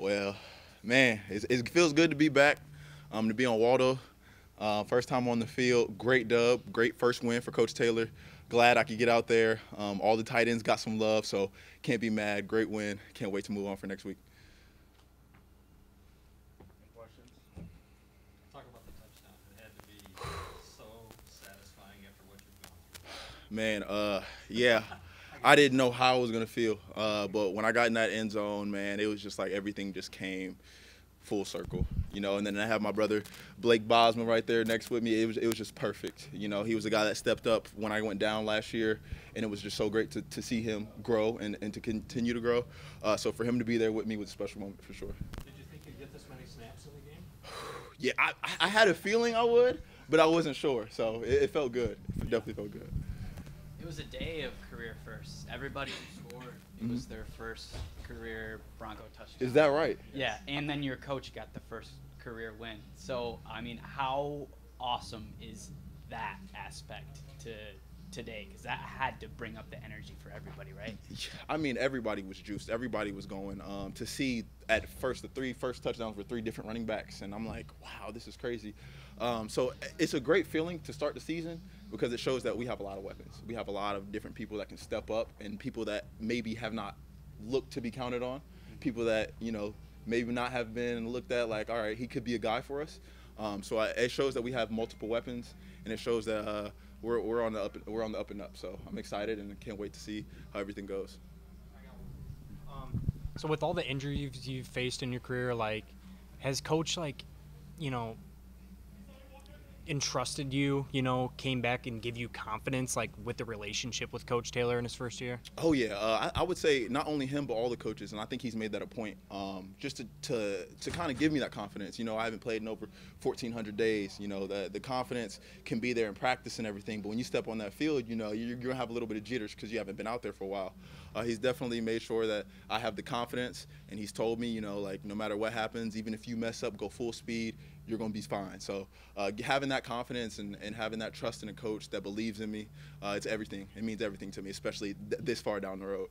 Well, man, it feels good to be back, to be on Waldo. First time on the field, great dub, great first win for Coach Taylor. Glad I could get out there. All the tight ends got some love, so can't be mad. Great win. Can't wait to move on for next week. Questions? Talk about the touchdown. It had to be so satisfying after what you've gone through. Man, yeah. I didn't know how I was going to feel, but when I got in that end zone, man, it was just like everything just came full circle, and then I have my brother Blake Bosman right there next with me. It was just perfect. He was the guy that stepped up when I went down last year, and it was just so great to see him grow and to continue to grow. So for him to be there with me was a special moment for sure. Did you think you'd get this many snaps in the game? Yeah, I had a feeling I would, but I wasn't sure, so it felt good. It definitely felt good. It was a day of career firsts. Everybody who scored, it was their first career Bronco touchdown. Is that right? Yeah, and then your coach got the first career win. So, I mean, how awesome is that aspect to today? Because that had to bring up the energy for everybody, right? I mean, everybody was juiced. Everybody was going. To see at first the three first touchdowns were three different running backs, and I'm like, wow, this is crazy. So it's a great feeling to start the season because it shows that we have a lot of weapons. We have a lot of different people that can step up and people that maybe have not looked to be counted on, people that, maybe not have been looked at like, all right, he could be a guy for us. So it shows that we have multiple weapons, and it shows that we're on the up and up. So I'm excited and can't wait to see how everything goes. So with all the injuries you've faced in your career, has Coach, entrusted you, came back and give you confidence, with the relationship with Coach Taylor in his first year? Oh, yeah. I would say not only him, but all the coaches, and I think he's made that a point just to kind of give me that confidence. I haven't played in over 1,400 days. The confidence can be there in practice and everything, but when you step on that field, you're going to have a little bit of jitters because you haven't been out there for a while. He's definitely made sure that I have the confidence, and he's told me, no matter what happens, even if you mess up, go full speed, you're going to be fine. So having that confidence and having that trust in a coach that believes in me, it's everything. It means everything to me, especially this far down the road.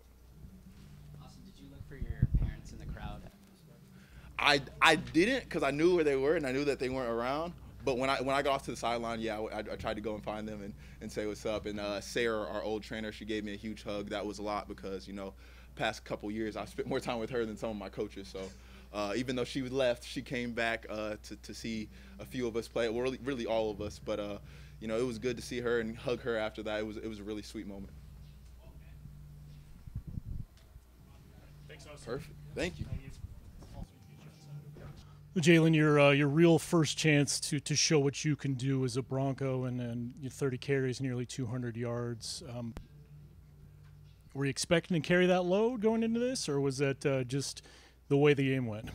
Austin, did you look for your parents in the crowd? I didn't because I knew where they were and I knew that they weren't around. But when I got off to the sideline, yeah, I tried to go and find them and say what's up. And Sarah, our old trainer, she gave me a huge hug. That was a lot because, past couple years, I spent more time with her than some of my coaches. So even though she left, she came back to see a few of us play. Well, really all of us. But, it was good to see her and hug her after that. It was a really sweet moment. Thanks, Austin. Perfect. Thank you. Jalen, your real first chance to show what you can do as a Bronco, and 30 carries, nearly 200 yards. Were you expecting to carry that load going into this, or was that just the way the game went?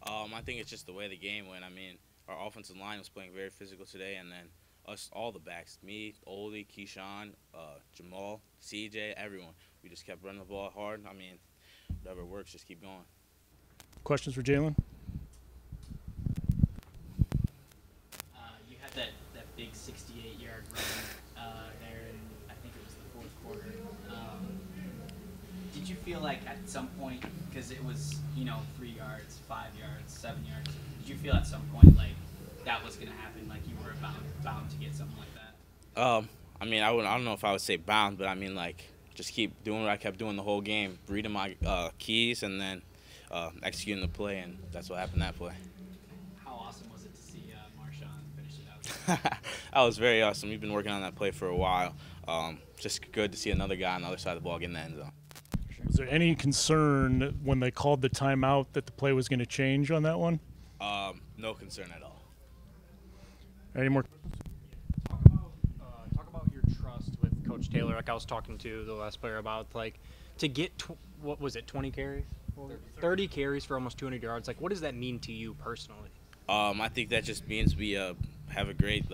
I think it's just the way the game went. I mean, our offensive line was playing very physical today, and then us, all the backs, me, Oldie, Keyshawn, Jamal, CJ, everyone. We just kept running the ball hard. I mean, whatever works, just keep going. Questions for Jalen? You had that big 68-yard run there in, I think it was the fourth quarter. Did you feel like at some point, because it was, 3 yards, 5 yards, 7 yards, did you feel at some point like that was going to happen, like you were bound to get something like that? I mean, I don't know if I would say bound, but I mean, just keep doing what I kept doing the whole game, reading my keys and then executing the play, and that's what happened that play. How awesome was it to see Marshawn finish it out? That was very awesome. We've been working on that play for a while. Just good to see another guy on the other side of the ball get in the end zone. Was there any concern when they called the timeout that the play was going to change on that one? No concern at all. Any more? Talk about your trust with Coach Taylor. Like I was talking to the last player about, to get, 20 carries? 30 carries for almost 200 yards. What does that mean to you personally? I think that just means we have a great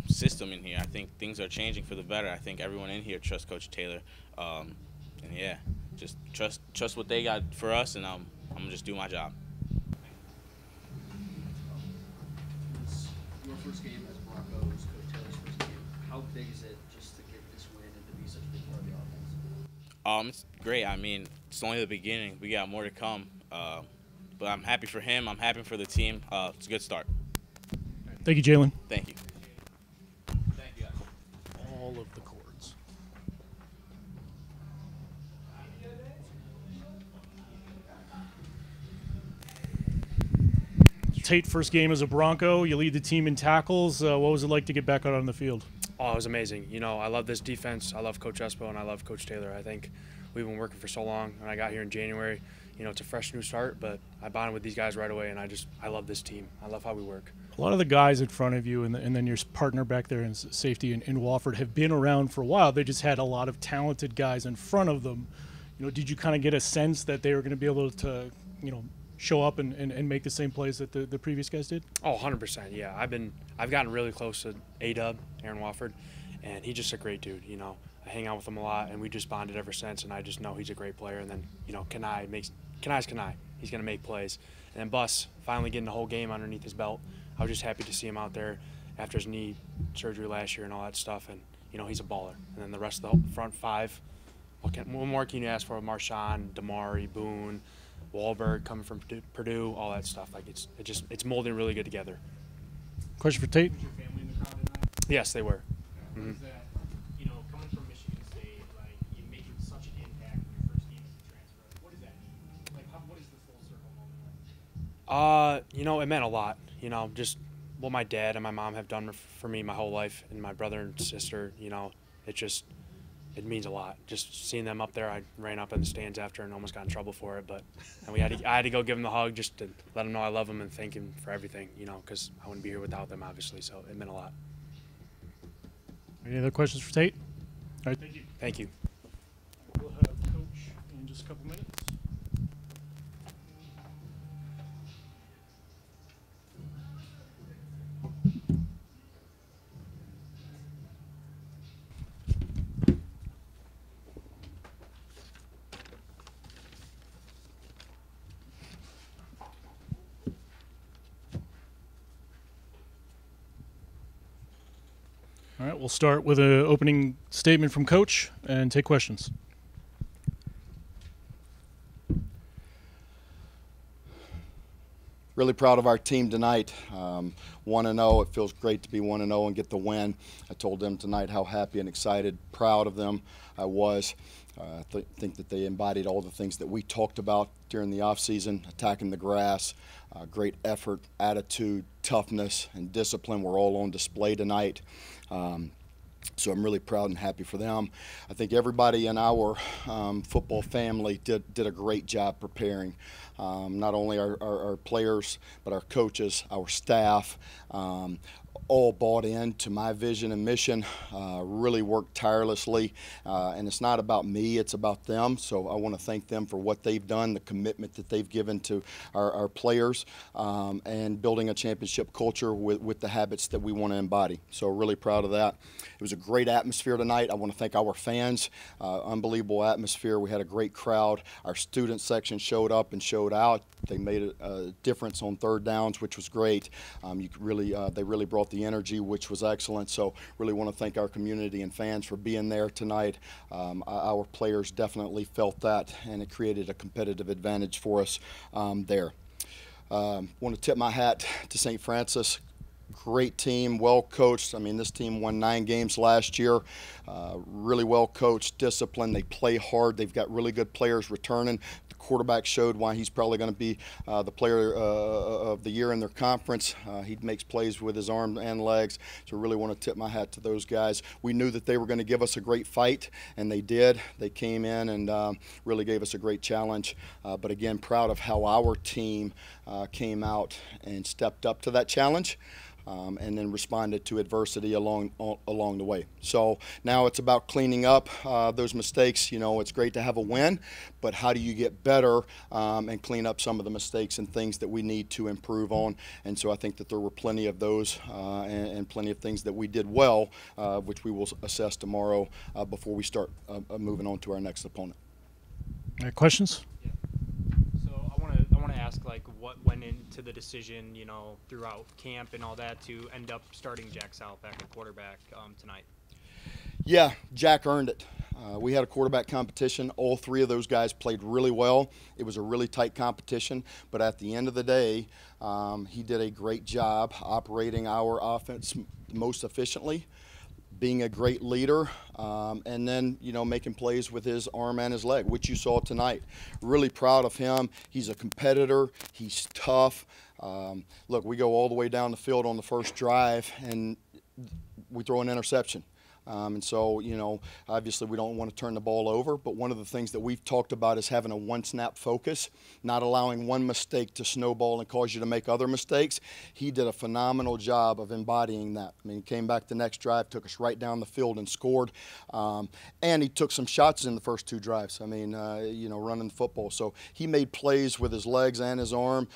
system in here. I think things are changing for the better. I think everyone in here trusts Coach Taylor, and yeah, just trust what they got for us, and I'm gonna just do my job. It's your first game as Broncos, Coach Taylor's first game. How big is it just to get this win and to be such a big part of the offense? It's great. I mean, it's only the beginning. We got more to come. But I'm happy for him. I'm happy for the team. It's a good start. Thank you, Jalen. Thank you. Thank you, guys. All of the chords. Tate, first game as a Bronco. You lead the team in tackles. What was it like to get back out on the field? Oh, it was amazing. You know, I love this defense. I love Coach Espo, and I love Coach Taylor. I think we've been working for so long. When I got here in January, you know, it's a fresh new start, but I bonded with these guys right away, and I love this team. I love how we work. A lot of the guys in front of you and then your partner back there in safety in Wofford have been around for a while. They just had a lot of talented guys in front of them. You know, did you kind of get a sense that they were going to be able to, you know, show up and make the same plays that the previous guys did? Oh, 100%, yeah. I've gotten really close to A-Dub, Aaron Wofford, and he's just a great dude, you know. I hang out with him a lot, and we just bonded ever since, and I just know he's a great player. And then, you know, Kanai's Kanai. He's going to make plays. And then Bus, finally getting the whole game underneath his belt. I was just happy to see him out there after his knee surgery last year and all that stuff, and, you know, he's a baller. And then the rest of the front five, what more can you ask for? Marshawn, Damari, Boone, Wahlberg coming from Purdue, all that stuff. Like it's molding really good together. Question for Tate. Was your family in the crowd tonight? Yes, they were. What is that, you know, coming from Michigan State, like, you making such an impact in your first game as a transfer? What does that mean? Like, what is the full circle moment like? You know, it meant a lot. You know, just what my dad and my mom have done for me my whole life, and my brother and sister. You know, it means a lot. Just seeing them up there, I ran up in the stands after and almost got in trouble for it. But and I had to go give them the hug just to let them know I love them and thank him for everything. You know, because I wouldn't be here without them, obviously. So it meant a lot. Any other questions for Tate? All right, thank you. Thank you. We'll have Coach in just a couple minutes. All right, we'll start with an opening statement from Coach and take questions. Really proud of our team tonight. 1-0. It feels great to be 1-0 and get the win. I told them tonight how happy and excited, proud of them I was. I think that they embodied all the things that we talked about during the offseason, attacking the grass, great effort, attitude, toughness, and discipline were all on display tonight. So I'm really proud and happy for them. I think everybody in our football family did a great job preparing. Not only our players, but our coaches, our staff, all bought into my vision and mission, really worked tirelessly. And it's not about me, it's about them. So I want to thank them for what they've done, the commitment that they've given to our players, and building a championship culture with the habits that we want to embody. So really proud of that. It was a great atmosphere tonight. I want to thank our fans. Unbelievable atmosphere. We had a great crowd. Our student section showed up and showed out. They made a difference on third downs, which was great. They really brought the energy, which was excellent. So really want to thank our community and fans for being there tonight. Our players definitely felt that, and it created a competitive advantage for us there. Want to tip my hat to St. Francis. Great team, well coached. I mean, this team won 9 games last year. Really well coached, disciplined. They play hard. They've got really good players returning. The quarterback showed why he's probably going to be the player of the year in their conference. He makes plays with his arms and legs. So really want to tip my hat to those guys. We knew that they were going to give us a great fight, and they did. They came in and really gave us a great challenge. But again, proud of how our team came out and stepped up to that challenge. And then responded to adversity along the way. So now it's about cleaning up those mistakes. You know, it's great to have a win, but how do you get better and clean up some of the mistakes and things that we need to improve on? And so I think that there were plenty of those and plenty of things that we did well, which we will assess tomorrow before we start moving on to our next opponent. Questions? Yeah. So I want to ask, like, what went into the decision, you know, throughout camp and all that to end up starting Jack South back at quarterback tonight? Yeah, Jack earned it. We had a quarterback competition. All three of those guys played really well. It was a really tight competition, but at the end of the day, he did a great job operating our offense most efficiently, being a great leader, and then, making plays with his arm and his leg, which you saw tonight. Really proud of him. He's a competitor. He's tough. Look, we go all the way down the field on the first drive, and we throw an interception. And so, obviously we don't want to turn the ball over, but one of the things that we've talked about is having a one-snap focus, not allowing one mistake to snowball and cause you to make other mistakes. He did a phenomenal job of embodying that. I mean, he came back the next drive, took us right down the field and scored. And he took some shots in the first two drives, running the football. So he made plays with his legs and his arm,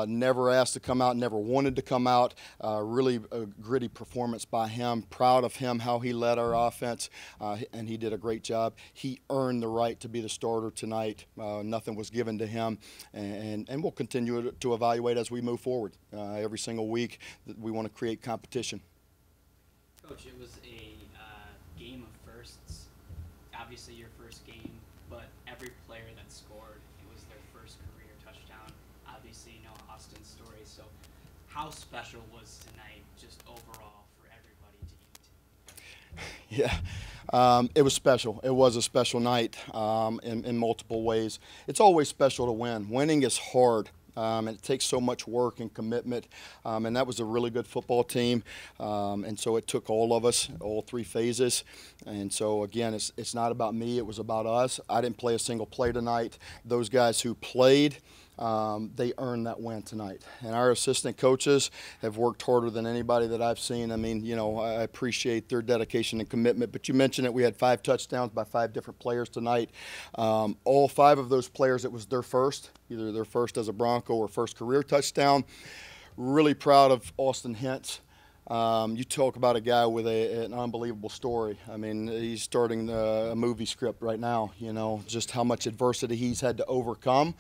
never asked to come out, never wanted to come out. Really a gritty performance by him. Proud of him, how he led our offense, and he did a great job. He earned the right to be the starter tonight. Nothing was given to him, and we'll continue to evaluate as we move forward. Every single week, we want to create competition. Coach, it was a game of firsts. Obviously your first game, but every player that scored, it was their first career touchdown. Obviously, Austin's story. So how special was tonight just overall for everybody to eat? Yeah, it was special. It was a special night in multiple ways. It's always special to win. Winning is hard. And it takes so much work and commitment, and that was a really good football team, and so it took all of us, all three phases, and so again, it's not about me, it was about us. I didn't play a single play tonight. Those guys who played, they earned that win tonight. And our assistant coaches have worked harder than anybody that I've seen. I mean, I appreciate their dedication and commitment. But you mentioned it, we had 5 touchdowns by 5 different players tonight. All 5 of those players, it was their first, either their first as a Bronco or first career touchdown. Really proud of Austin Hintz. You talk about a guy with an unbelievable story. I mean, he's starting a movie script right now, just how much adversity he's had to overcome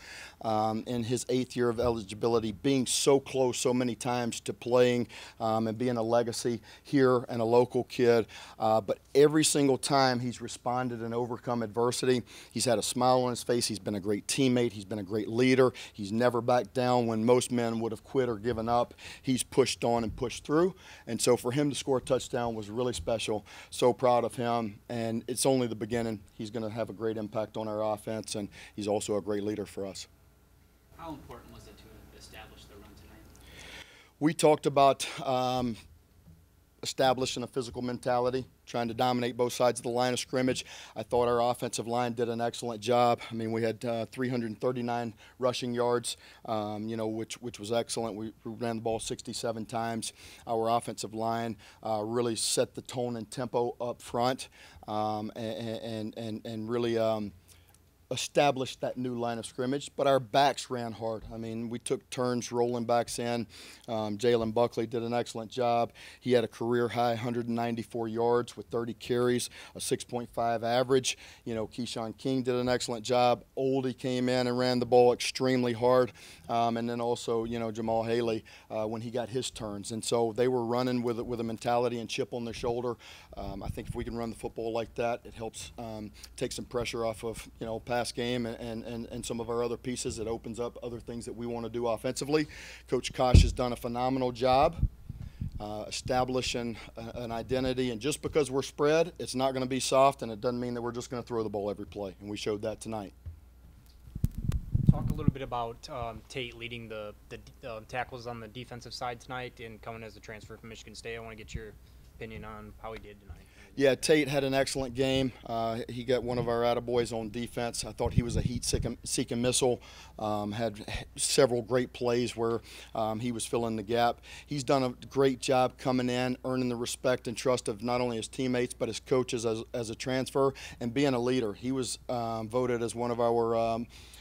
in his 8th year of eligibility, being so close so many times to playing and being a legacy here and a local kid. But every single time he's responded and overcome adversity, he's had a smile on his face. He's been a great teammate. He's been a great leader. He's never backed down when most men would have quit or given up. He's pushed on and pushed through. And so for him to score a touchdown was really special. So proud of him, and it's only the beginning. He's going to have a great impact on our offense, and he's also a great leader for us. How important was it to establish the run tonight? We talked about establishing a physical mentality, trying to dominate both sides of the line of scrimmage. I thought our offensive line did an excellent job. I mean, we had 339 rushing yards, which was excellent. We ran the ball 67 times. Our offensive line really set the tone and tempo up front, and really established that new line of scrimmage, but our backs ran hard. I mean, we took turns rolling backs in. Jalen Buckley did an excellent job. He had a career-high 194 yards with 30 carries, a 6.5 average. Keyshawn King did an excellent job. Oldie came in and ran the ball extremely hard. And then also, Jamal Haley when he got his turns. And so they were running with a mentality and chip on their shoulder. I think if we can run the football like that, it helps take some pressure off of, pass game and some of our other pieces. It opens up other things that we want to do offensively. Coach Kosh has done a phenomenal job establishing an identity, and just because we're spread, it's not going to be soft, and it doesn't mean that we're just going to throw the ball every play, and we showed that tonight. Talk a little bit about Tate leading the tackles on the defensive side tonight and coming as a transfer from Michigan State. I want to get your opinion on how he did tonight. Yeah, Tate had an excellent game. He got one of our attaboys on defense. I thought he was a heat-seeking missile. Had several great plays where he was filling the gap. He's done a great job coming in, earning the respect and trust of not only his teammates but his coaches as a transfer, and being a leader. He was voted as one of our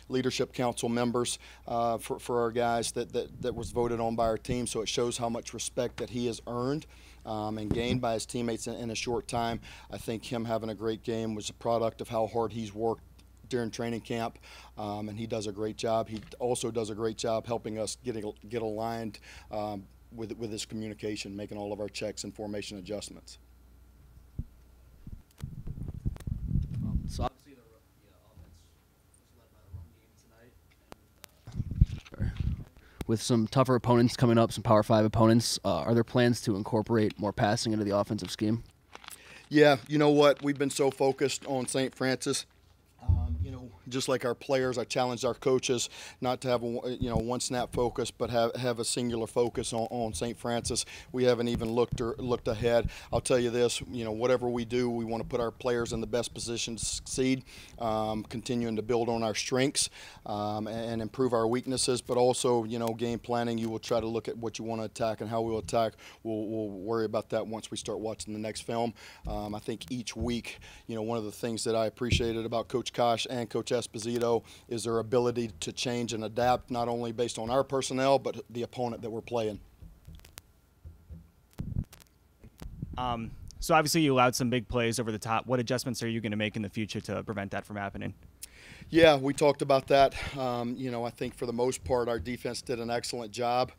leadership council members for our guys that was voted on by our team, so it shows how much respect that he has earned and gained by his teammates in a short time. I think him having a great game was a product of how hard he's worked during training camp, and he does a great job. He also does a great job helping us get aligned with his communication, making all of our checks and formation adjustments. with some tougher opponents coming up, some Power 5 opponents, are there plans to incorporate more passing into the offensive scheme? Yeah, you know what? We've been so focused on St. Francis. You know, just like our players, I challenged our coaches not to have a one snap focus, but have a singular focus on St. Francis. We haven't even looked ahead. I'll tell you this: you know, whatever we do, we want to put our players in the best position to succeed, continuing to build on our strengths and improve our weaknesses. But also, you know, game planning. You will try to look at what you want to attack and how we'll attack. We'll worry about that once we start watching the next film. I think each week, you know, one of the things that I appreciated about Coach Kosh and Coach Esposito is their ability to change and adapt, not only based on our personnel, but the opponent that we're playing. So obviously you allowed some big plays over the top. What adjustments are you going to make in the future to prevent that from happening? Yeah, we talked about that. You know, I think for the most part our defense did an excellent job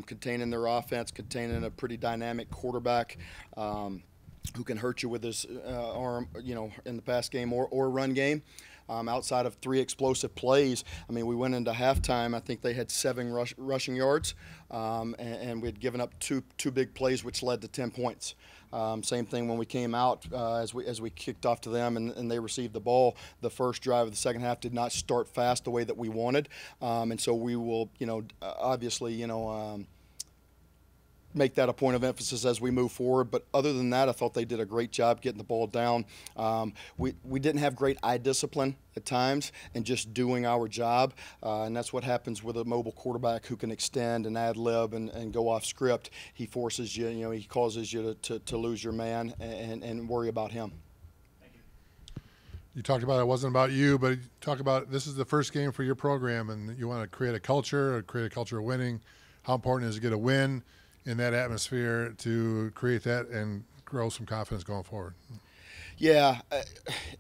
containing their offense, containing a pretty dynamic quarterback who can hurt you with his arm, you know, in the pass game or run game. Outside of 3 explosive plays, I mean, we went into halftime. I think they had 7 rushing yards, and we had given up two big plays, which led to 10 points. Same thing when we came out as we kicked off to them and they received the ball. The first drive of the second half did not start fast the way that we wanted, and so we will, you know, obviously, you know, make that a point of emphasis as we move forward. But other than that, I thought they did a great job getting the ball down. We didn't have great eye discipline at times and just doing our job, and that's what happens with a mobile quarterback who can extend and ad lib and go off script. He forces you, you know, he causes you to lose your man and worry about him. You talked about it wasn't about you, but you talk about this is the first game for your program, and you want to create a culture of winning. How important is it to get a win in that atmosphere to create that and grow some confidence going forward? Yeah,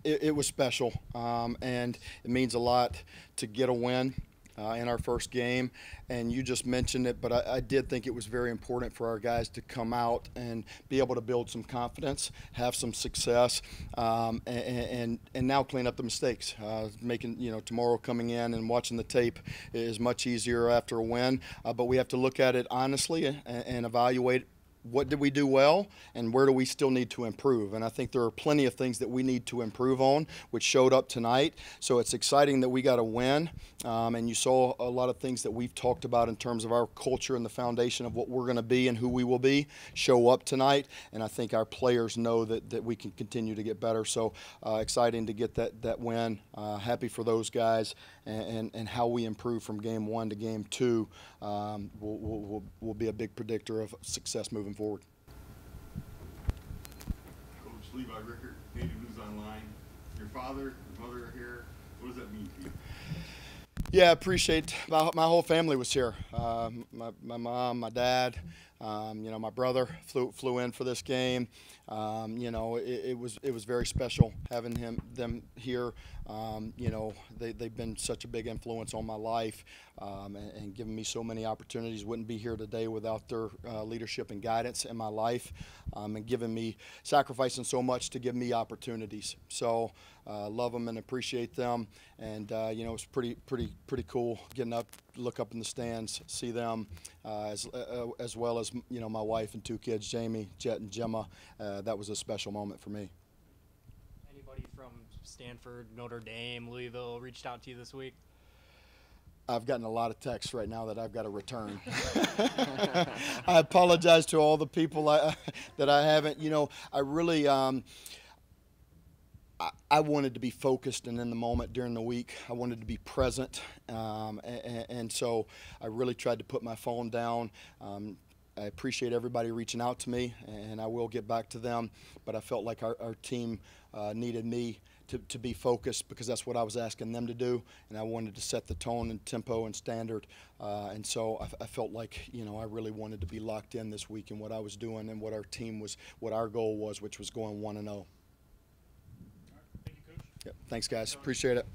it was special, and it means a lot to get a win in our first game. And you just mentioned it, but I did think it was very important for our guys to come out and be able to build some confidence, have some success, and now clean up the mistakes. Making, you know, tomorrow coming in and watching the tape is much easier after a win, but we have to look at it honestly and evaluate what did we do well and where do we still need to improve. And I think there are plenty of things that we need to improve on, which showed up tonight. So it's exciting that we got a win, and you saw a lot of things that we've talked about in terms of our culture and the foundation of what we're going to be and who we will be show up tonight. And I think our players know that we can continue to get better. So exciting to get that win. Happy for those guys, and how we improve from game 1 to game 2 will be a big predictor of success moving forward. Coach Levi Rickert, Native News Online. Your father, your mother are here. What does that mean to you? Yeah, I appreciate my whole family was here. My mom, my dad, you know, my brother flew in for this game. You know, it was very special having them here. You know, they've been such a big influence on my life, and given me so many opportunities. Wouldn't be here today without their leadership and guidance in my life, and sacrificing so much to give me opportunities. So love them and appreciate them. And you know, it's pretty cool getting up, look up in the stands, see them, as well as, you know, my wife and 2 kids, Jamie, Jet, and Gemma. That was a special moment for me. Anybody from Stanford, Notre Dame, Louisville reached out to you this week? I've gotten a lot of texts right now that I've got to return. I apologize to all the people that I haven't. You know, I really I wanted to be focused and in the moment during the week. I wanted to be present, and so I really tried to put my phone down. I appreciate everybody reaching out to me, and I will get back to them. But I felt like our team needed me to be focused, because that's what I was asking them to do, and I wanted to set the tone and tempo and standard. And so I felt like, you know, I really wanted to be locked in this week in what I was doing and what our team was, what our goal was, which was going 1-0. Thank you, Coach. Yep. Thanks, guys. Appreciate it.